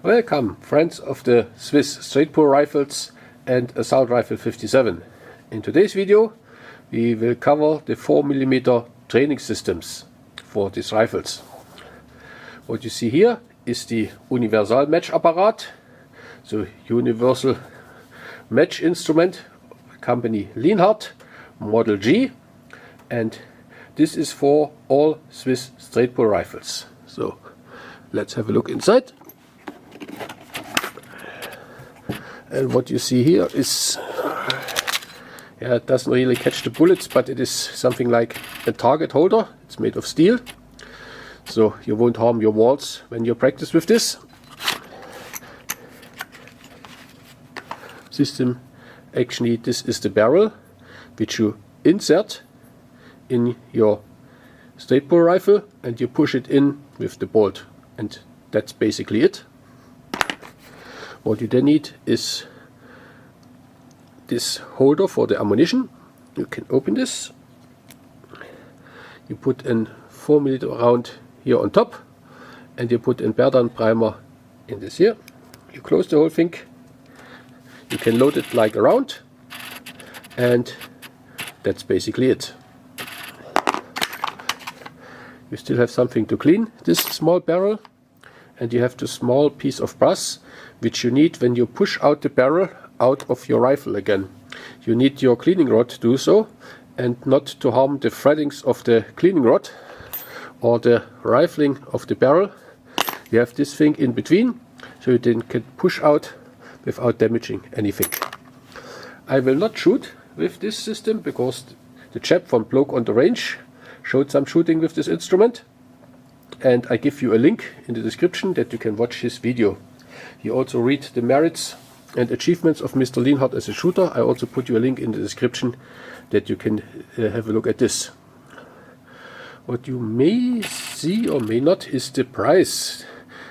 Welcome, friends of the Swiss straight pull rifles and Assault Rifle 57. In today's video we will cover the 4mm training systems for these rifles. What you see here is the Universal Match Apparat, so universal match instrument, company Lienhard, Model G, and this is for all Swiss straight pull rifles. So let's have a look inside. And what you see here is, it doesn't really catch the bullets, but it is something like a target holder. It's made of steel, so you won't harm your walls when you practice with this system. Actually, this is the barrel which you insert in your straight pull rifle and you push it in with the bolt, and that's basically it. What you then need is this holder for the ammunition. You can open this. You put a 4mm round here on top, and you put a Berdan primer in this here. You close the whole thing. You can load it like a round, and that's basically it. You still have something to clean this small barrel, and you have the small piece of brass which you need when you push out the barrel out of your rifle again. You need your cleaning rod to do so, and not to harm the threadings of the cleaning rod or the rifling of the barrel. You have this thing in between, so you then can push out without damaging anything. I will not shoot with this system because the chap from Bloke on the Range showed some shooting with this instrument, and I give you a link in the description that you can watch his video. You also read the merits and achievements of Mr. Lienhard as a shooter. I also put you a link in the description that you can have a look at this. What you may see or may not is the price.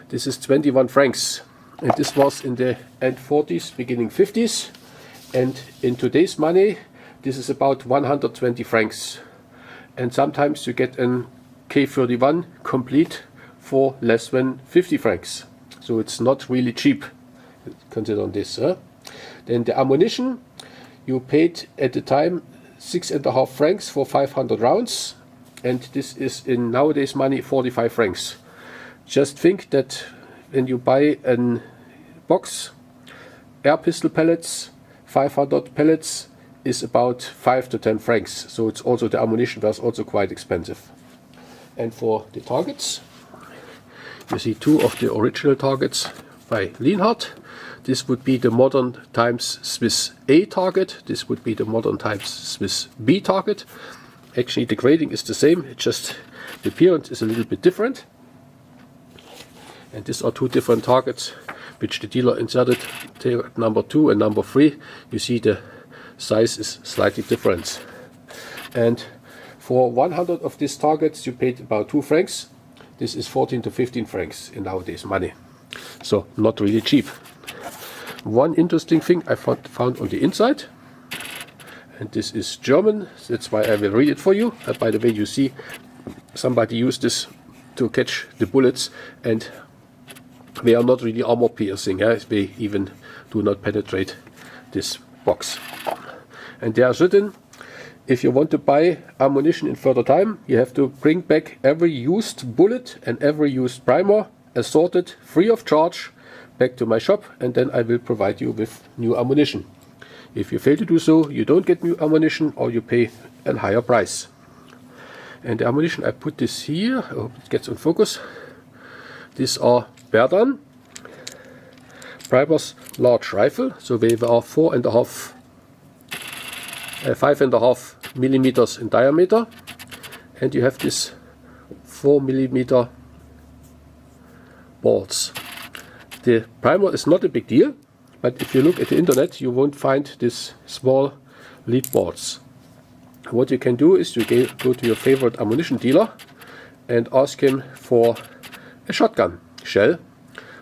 This is 21 francs, and this was in the end 40s, beginning 50s, and in today's money this is about 120 francs. And sometimes you get an K31 complete for less than 50 francs. So it's not really cheap, consider this. Then the ammunition, you paid at the time 6.5 francs for 500 rounds, and this is in nowadays money 45 francs. Just think that when you buy a box air pistol pellets, 500 pellets is about 5 to 10 francs. So it's also, the ammunition was also quite expensive. And for the targets, you see two of the original targets by Lienhard. This would be the modern times Swiss A target. This would be the modern times Swiss B target. Actually the grading is the same, it's just the appearance is a little bit different. And these are two different targets which the dealer inserted, target number 2 and number 3. You see the size is slightly different. And for 100 of these targets you paid about 2 francs. This is 14 to 15 francs in nowadays money. So not really cheap. One interesting thing I found on the inside, and this is German, that's why I will read it for you. By the way, you see somebody used this to catch the bullets, and they are not really armor piercing. They even do not penetrate this box. And they are written, if you want to buy ammunition in further time, you have to bring back every used bullet and every used primer, assorted free of charge, back to my shop, and then I will provide you with new ammunition. If you fail to do so, you don't get new ammunition, or you pay a higher price. And the ammunition, I put this here, I hope it gets on focus. These are Berdan primers, large rifle, so they are 5.5 millimeters in diameter, and you have this 4mm balls. The primer is not a big deal, but if you look at the internet you won't find this small lead balls. What you can do is you go to your favorite ammunition dealer and ask him for a shotgun shell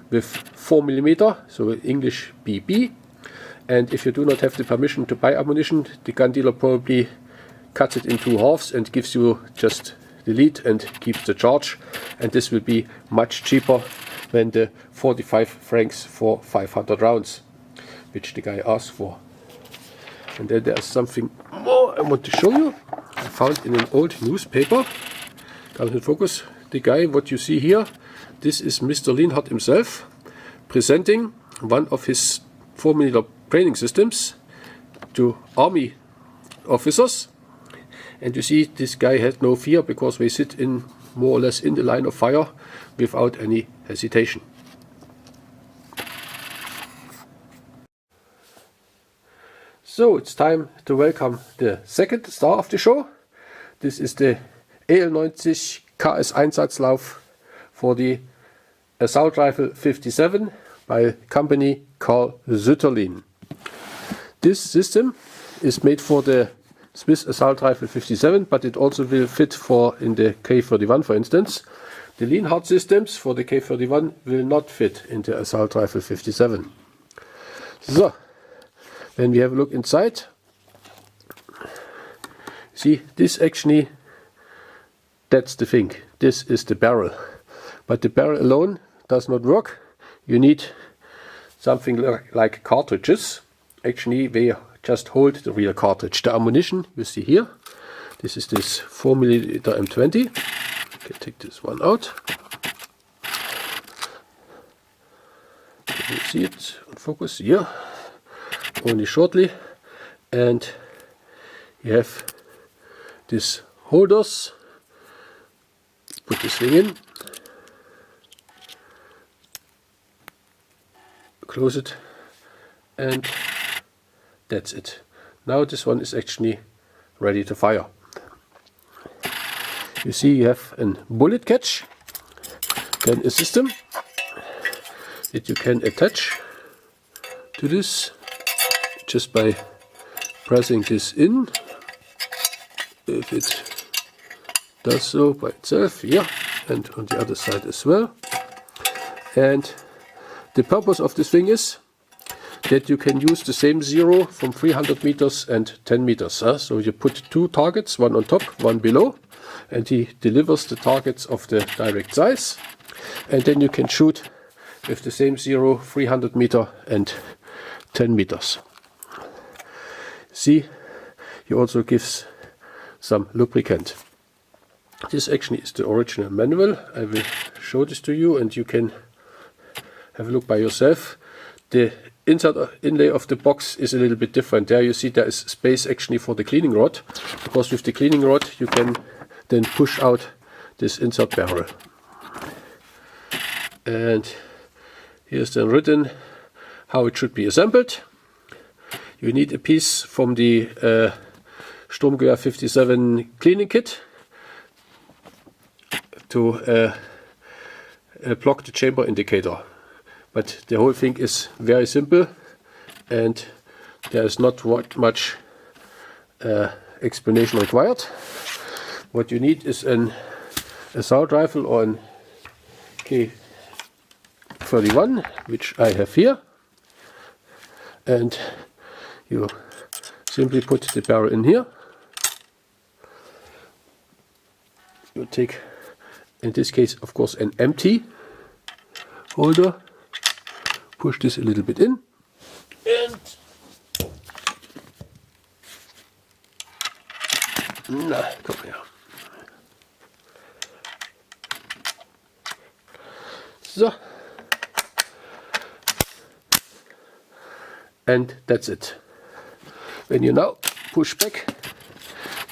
with 4mm, so English BB. And if you do not have the permission to buy ammunition, the gun dealer probably cuts it in 2 halves and gives you just the lead and keeps the charge. And this will be much cheaper than the 45 francs for 500 rounds, which the guy asked for. And then there's something more I want to show you. I found in an old newspaper. Doesn't focus. The guy, what you see here, this is Mr. Lienhard himself, presenting one of his 4mm training systems to army officers. And you see this guy had no fear, because they sit in more or less in the line of fire without any hesitation. So it's time to welcome the second star of the show. This is the EL90 KS Einsatzlauf for the Assault Rifle 57 by company K31. This system is made for the Swiss Assault Rifle 57, but it also will fit for in the K31, for instance. The Lienhard systems for the K31 will not fit in the Assault Rifle 57. So, when we have a look inside, see, this actually, that's the thing. This is the barrel. But the barrel alone does not work. You need something like cartridges. Actually, they just hold the real cartridge. The ammunition you see here. This is this 4mm M20. Okay, take this one out. You see it on focus here. Only shortly. And you have these holders. Put this thing in. Close it. And that's it. Now this one is actually ready to fire. You see, you have a bullet catch, then a system that you can attach to this just by pressing this in. If it does so by itself, yeah, and on the other side as well. And the purpose of this thing is that you can use the same zero from 300 meters and 10 meters. So you put two targets, one on top, one below, and he delivers the targets of the direct size. And then you can shoot with the same zero, 300 meter and 10 meters. See, he also gives some lubricant. This actually is the original manual. I will show this to you and you can have a look by yourself. The inside inlay of the box is a little bit different. There you see there is space actually for the cleaning rod, because with the cleaning rod you can then push out this insert barrel. And here's then written how it should be assembled. You need a piece from the Stgw 57 cleaning kit to block the chamber indicator. But the whole thing is very simple and there is not much explanation required. What you need is an assault rifle or an K31, which I have here. And you simply put the barrel in here. You take, in this case, of course, an empty holder. Push this a little bit in and come here. So, and that's it. When you now push back,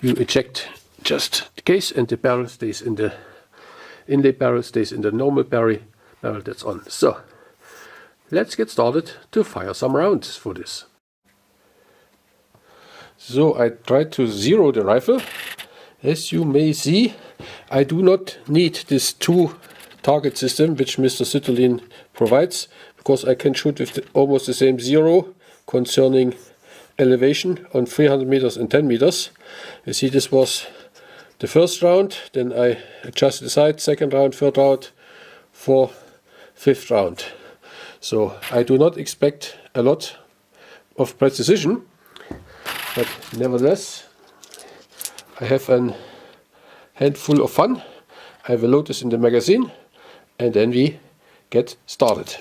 you eject just the case and the barrel stays in the inlay barrel stays in the normal barrel that's on. So let's get started to fire some rounds for this. So I tried to zero the rifle. As you may see, I do not need this two target system which Mr. Sütterlin provides, because I can shoot with almost the same zero concerning elevation on 300 meters and 10 meters. You see, this was the first round, then I adjusted the sight, second round, third round, fifth round. So I do not expect a lot of precision, but nevertheless I have a handful of fun. I will load this in the magazine and then we get started.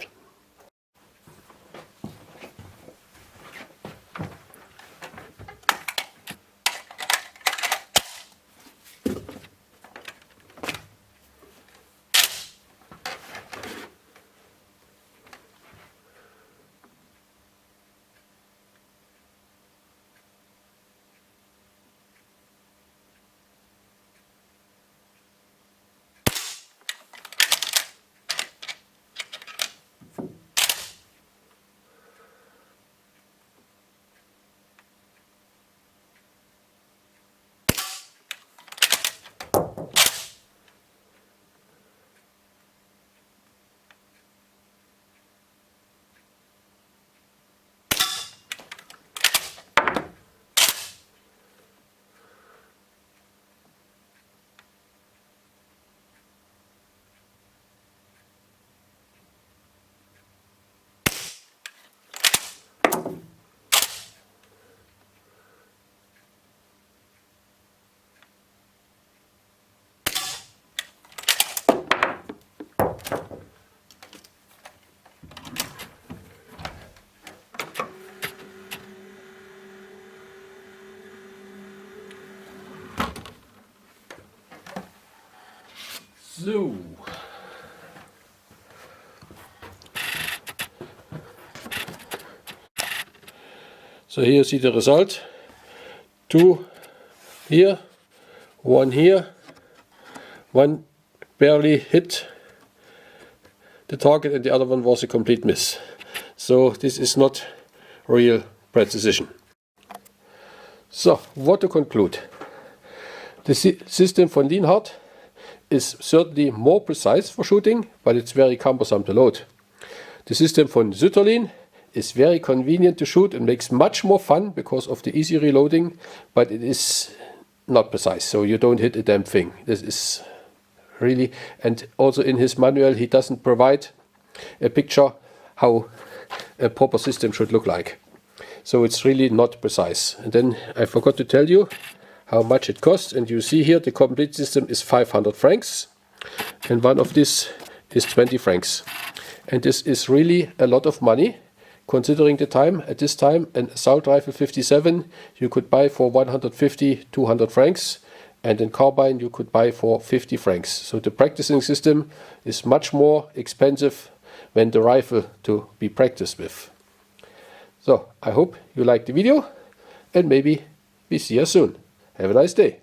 So here you see the result. 2 here, 1 here, 1 barely hit the target and the other one was a complete miss. So this is not real precision. So what to conclude? The system from Lienhard is certainly more precise for shooting, but it's very cumbersome to load. The system from Sütterlin is very convenient to shoot and makes much more fun because of the easy reloading, but it is not precise, so you don't hit a damn thing. This is really, and also in his manual he doesn't provide a picture how a proper system should look like. So it's really not precise. And then I forgot to tell you how much it costs, and you see here the complete system is 500 francs and one of this is 20 francs. And this is really a lot of money considering the time. At this time an assault rifle 57 you could buy for 150-200 francs, and a carbine you could buy for 50 francs. So the practicing system is much more expensive than the rifle to be practiced with. So I hope you liked the video and maybe we see you soon. Have a nice day.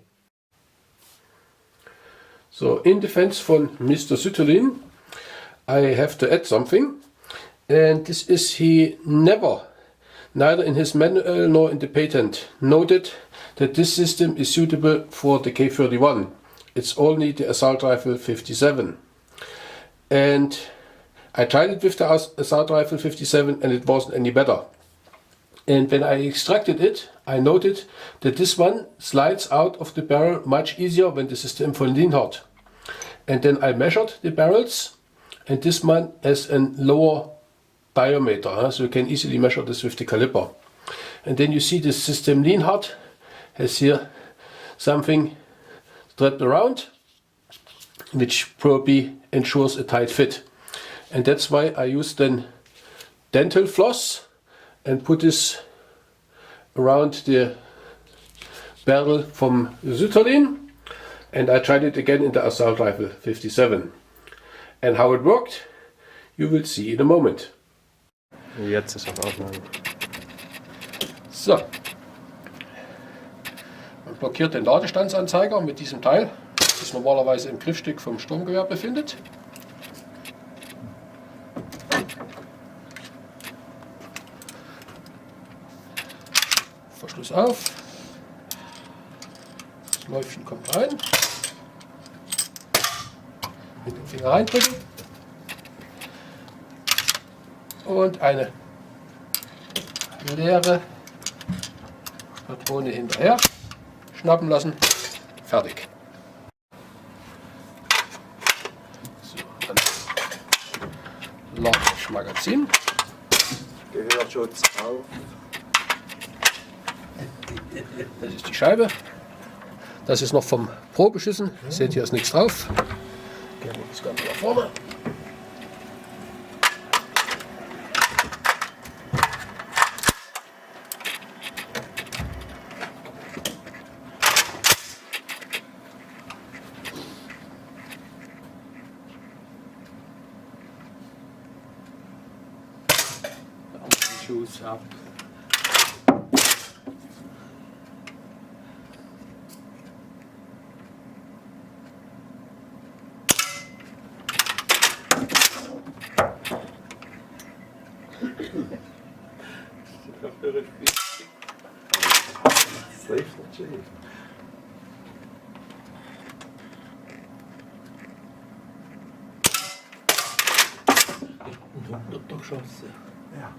So in defense von Mr. Sütterlin, I have to add something, and this is he never, neither in his manual nor in the patent, noted that this system is suitable for the K31. It's only the assault rifle 57. And I tried it with the assault rifle 57 and it wasn't any better. And when I extracted it, I noted that this one slides out of the barrel much easier than the system from Lienhard. And then I measured the barrels, and this one has a lower diameter, so you can easily measure this with the caliper. And then you see the system Lienhard has here something strapped around, which probably ensures a tight fit. And that's why I use then dental floss and put this around the barrel from Sütterlin, and I tried it again in the assault rifle 57. And how it worked, you will see in a moment. Jetzt ist auf Aufnahme. So. Man blockiert den Ladestandsanzeiger mit diesem Teil, das normalerweise im Griffstück vom Sturmgewehr befindet. Verschluss auf. Das Läufchen kommt rein. Mit dem Finger reindrücken. Und eine leere Patrone hinterher schnappen lassen. Fertig. So, dann lade das Magazin. Gehörschutz auf. Das ist die Scheibe. Das ist noch vom Probeschüssen. Seht, hier ist nichts drauf. Gehen wir das Ganze nach vorne. shoes up. Und 100 geschossen. Ja.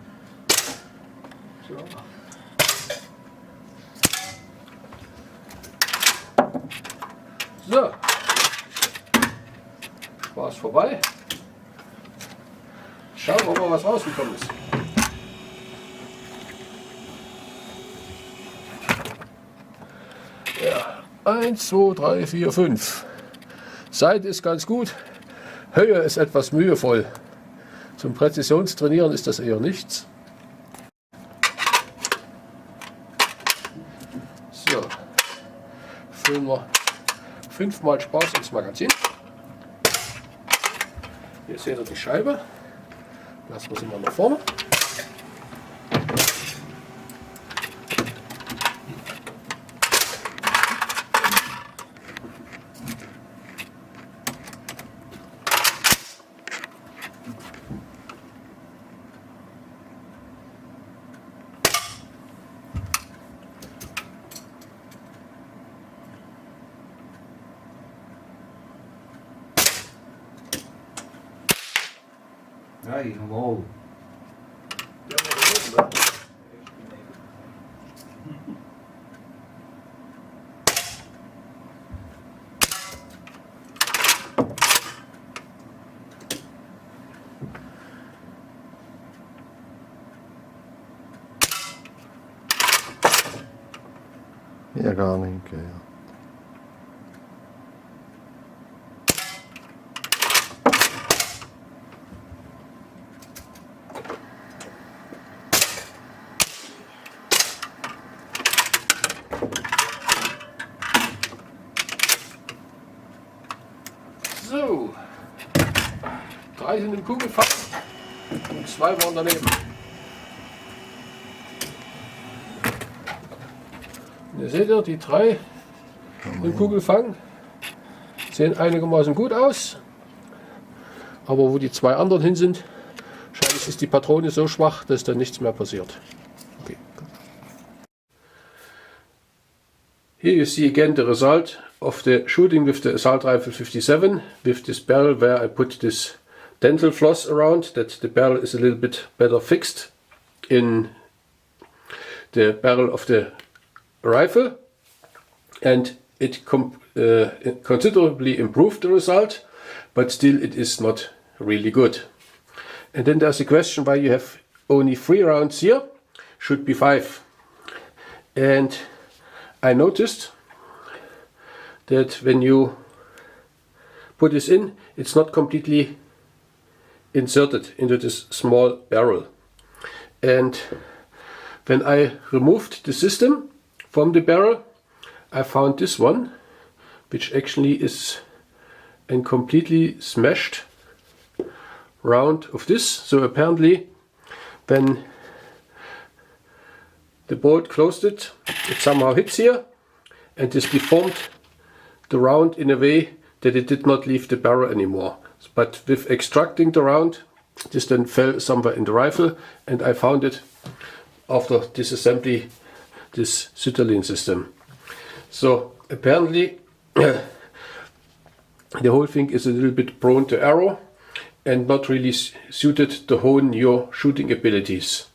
So. So. Spaß vorbei. Schauen wir mal, was rausgekommen ist. Ja, 1, 2, 3, 4, 5. Seite ist ganz gut. Höhe ist etwas mühevoll. Zum Präzisionstrainieren ist das eher nichts. So, füllen wir 5-mal Spaß ins Magazin. Hier seht ihr die Scheibe. Lassen wir sie mal nach vorne. Hey, normal. Ja, gar nicht. Ja. So, 3 sind im Kugelfach und 2 waren daneben. Und ihr seht ja, die 3 im Kugelfang sehen einigermaßen gut aus, aber wo die 2 anderen hin sind, wahrscheinlich ist die Patrone so schwach, dass da nichts mehr passiert. Okay. Here you see again the result of the shooting with the assault rifle 57 with this barrel, where I put this dental floss around that the barrel is a little bit better fixed in the barrel of the rifle, and it considerably improved the result, but still it is not really good. And then there's a question why you have only 3 rounds here, should be 5. And I noticed that when you put this in, it's not completely inserted into this small barrel. And when I removed the system from the barrel, I found this one, which actually is a completely smashed round of this. So apparently when the bolt closed it, it somehow hits here and this deformed the round in a way that it did not leave the barrel anymore. But with extracting the round, this then fell somewhere in the rifle, and I found it after disassembly this Sütterlin system. So apparently the whole thing is a little bit prone to error and not really suited to hone your shooting abilities.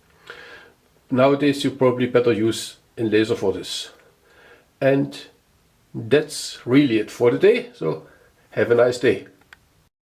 Nowadays you probably better use a laser for this. And that's really it for today, so have a nice day.